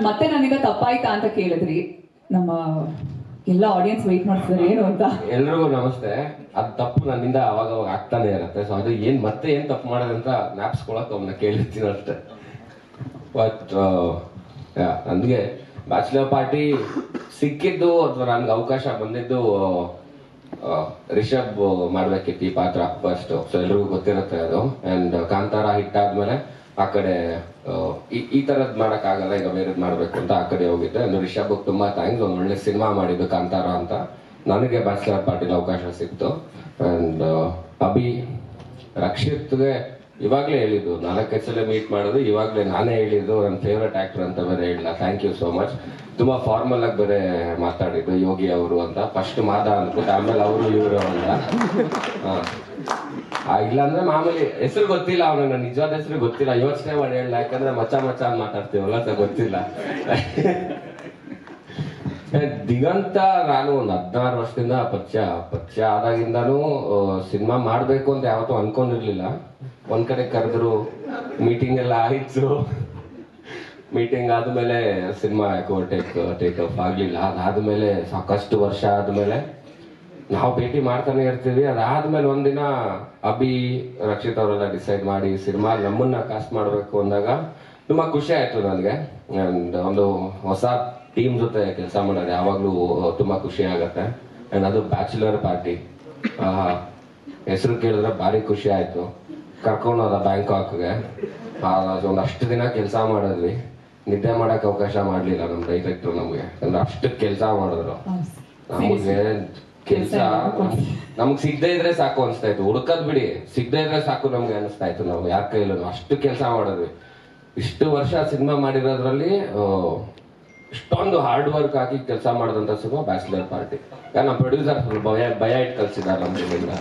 ಮತ್ತೆ ನನ್ನಿಂದ ತಪ್ಪಾಯ್ತಾ ಅಂತ ಕೇಳಿದ್ರಿ. ನಮ್ಮ ಎಲ್ಲ ಆಡಿಯನ್ಸ್ ವೆಯ್ಟ್ ಮಾಡ್ತಿದ್ದಾರೆ ಏನು ಅಂತ. ಎಲ್ರಿಗೂ ನಮಸ್ತೆ. ಅದ್ ತಪ್ಪು ನನ್ನಿಂದ ಅವಾಗ ಆಗ್ತಾನೆ ಇರುತ್ತೆ. ಸೊ ಅದು ಮತ್ತೆ ಏನ್ ತಪ್ಪು ಮಾಡೋದಂತ ಜ್ಞಾಪಿಸ್ಕೊಳಕ್ ಅವನ್ನ ಕೇಳಿರ್ತೀನಿ ಅಷ್ಟೇ. ಬಟ್ ನನ್ಗೆ ಬ್ಯಾಚುಲರ್ ಪಾರ್ಟಿ ಸಿಕ್ಕಿದ್ದು ಅಥವಾ ನನ್ಗೆ ಅವಕಾಶ ಬಂದಿದ್ದು ರಿಷಬ್ ಮಾಡ್ಬೇಕಿತ್ತು ಈ ಪಾತ್ರ ಫಸ್ಟ್. ಸೊ ಎಲ್ರಿಗೂ ಗೊತ್ತಿರುತ್ತೆ ಅದು. ಅಂಡ್ ಕಾಂತಾರ ಹಿಟ್ ಆದ್ಮೇಲೆ ಆ ಕಡೆ ಈ ತರದ್ ಮಾಡಕ್ ಆಗಲ್ಲ, ಈಗ ಬೇರೆದ್ ಮಾಡ್ಬೇಕು ಅಂತ ಆ ಕಡೆ ಹೋಗಿದ್ದೆ. ಅಂದ್ರೆ ರಿಷಬ್ ತುಂಬಾ ಥ್ಯಾಂಕ್ಸ್. ಒಂದ್ ಒಳ್ಳೆ ಸಿನಿಮಾ ಮಾಡಿದ್ದು ಕಾಂತಾರ ಅಂತ. ನನಗೆ ಬ್ಯಾಚುಲರ್ ಪಾರ್ಟಿಲಿ ಅವಕಾಶ ಸಿಕ್ತು. ಅಂಡ್ ಅಭಿ ರಕ್ಷಿತ್ಗೆ ಇವಾಗ್ಲೇ ಹೇಳಿದ್ದು, 4-5 ಸಲ ಮೀಟ್ ಮಾಡೋದು, ಇವಾಗ್ಲೇ ನಾನೇ ಹೇಳಿದ್ದು ನನ್ನ ಫೇವ್ರೆಟ್ ಆಕ್ಟರ್ ಅಂತ ಬೇರೆ ಹೇಳಿಲ್ಲ. Thank you so much. ತುಂಬಾ ಫಾರ್ಮಲ್ ಆಗಿ ಬೇರೆ ಮಾತಾಡಿದ್ದು, ಯೋಗಿ ಅವರು ಅಂತ. ಫಸ್ಟ್ ಮಾದ ಅನ್ಕೊಟ್ಟು ಆಮೇಲೆ ಅವರು ಇವರು ಅಂತ. ಇಲ್ಲಾಂದ್ರೆ ಮಾಮೂಲಿ ಹೆಸರು ಗೊತ್ತಿಲ್ಲ ಅವನಿಗೆ, ನಿಜವಾದ ಹೆಸರು ಗೊತ್ತಿಲ್ಲ, ಯೋಚನೆ ಮಾಡಿ ಹೇಳ. ಯಾಕಂದ್ರೆ ಮಚ್ಚ ಅಂತ ಮಾತಾಡ್ತೀವಲ್ಲ, ಸೊ ಗೊತ್ತಿಲ್ಲ. ದಿಗಂತ ನಾನು ಒಂದು 16 ವರ್ಷದಿಂದ ಪರಿಚಯ ಆದಾಗಿಂದಾನು ಸಿನಿಮಾ ಮಾಡ್ಬೇಕು ಅಂತ ಯಾವತ್ತೂ ಅನ್ಕೊಂಡಿರ್ಲಿಲ್ಲ. ಒಂದ್ ಕಡೆ ಕರೆದ್ರು, ಮೀಟಿಂಗ್ ಎಲ್ಲ ಆಯ್ತು. ಮೀಟಿಂಗ್ ಆದ್ಮೇಲೆ ಸಿನಿಮಾ ಯಾಕೋ ಟೇಕ್ ಆಫ್ ಆಗ್ಲಿಲ್ಲ. ಅದಾದ್ಮೇಲೆ ಸಾಕಷ್ಟು ವರ್ಷ ಆದ್ಮೇಲೆ ನಾವು ಭೇಟಿ ಮಾಡ್ತಾನೆ ಇರ್ತೀವಿ. ಅದಾದ್ಮೇಲೆ ಒಂದಿನ ಅಭಿ ರಕ್ಷಿತ್ ಅವರೆಲ್ಲ ಡಿಸೈಡ್ ಮಾಡಿ ಸಿನಿಮಾ ನಮ್ಮನ್ನ ಕಾಸ್ಟ್ ಮಾಡ್ಬೇಕು ಅಂದಾಗ ತುಂಬಾ ಖುಷಿ ಆಯ್ತು ನನಗೆ. ಅಂಡ್ ಒಂದು ಹೊಸ ಟೀಮ್ ಜೊತೆ ಕೆಲಸ ಮಾಡೋದು ಯಾವಾಗ್ಲೂ ತುಂಬಾ ಖುಷಿ ಆಗತ್ತೆ. ಅಂಡ್ ಅದು ಬ್ಯಾಚುಲರ್ ಪಾರ್ಟಿ. ಹೆಸರು ಕೇಳಿದ್ರೆ ಭಾರಿ ಖುಷಿ ಆಯ್ತು. ಕರ್ಕೊಂಡೋದ ಬ್ಯಾಂಕಾಕ್ಗೆ. ಒಂದಷ್ಟು ದಿನ ಕೆಲಸ ಮಾಡಿದ್ವಿ. ನಿದ್ದೆ ಮಾಡಕ್ ಅವಕಾಶ ಮಾಡ್ಲಿಲ್ಲ ನಮ್ ಡೈರೆಕ್ಟರ್ ನಮ್ಗೆ. ಅಂದ್ರೆ ಅಷ್ಟು ಕೆಲಸ ಮಾಡಿದ್ರು. ನಮಗೆ ಕೆಲಸ ನಮ್ಗ್ ಸಿಗದೆ ಇದ್ರೆ ಸಾಕು ಅನ್ಸ್ತಾ ಇತ್ತು. ಹುಡ್ಕದ್ ಬಿಡಿ, ಸಿಗದೆ ಇದ್ರೆ ಸಾಕು ನಮ್ಗೆ ಅನಿಸ್ತಾ ಇತ್ತು. ನಾವು ಯಾರ ಕೈಲೂ ಅಷ್ಟು ಕೆಲಸ ಮಾಡಿದ್ವಿ. ಇಷ್ಟು ವರ್ಷ ಸಿನಿಮಾ ಮಾಡಿರೋದ್ರಲ್ಲಿ ಇಷ್ಟೊಂದು ಹಾರ್ಡ್ ವರ್ಕ್ ಹಾಕಿ ಕೆಲಸ ಮಾಡಿದಂತ ಸಿನಿಮಾ ಬ್ಯಾಚುಲರ್ ಪಾರ್ಟಿ. ನಮ್ಮ ಪ್ರೊಡ್ಯೂಸರ್ ಭಯ ಇಟ್ಟು ಕಲ್ಸಿದ್ದಾರೆ ನಮ್ಗೆ.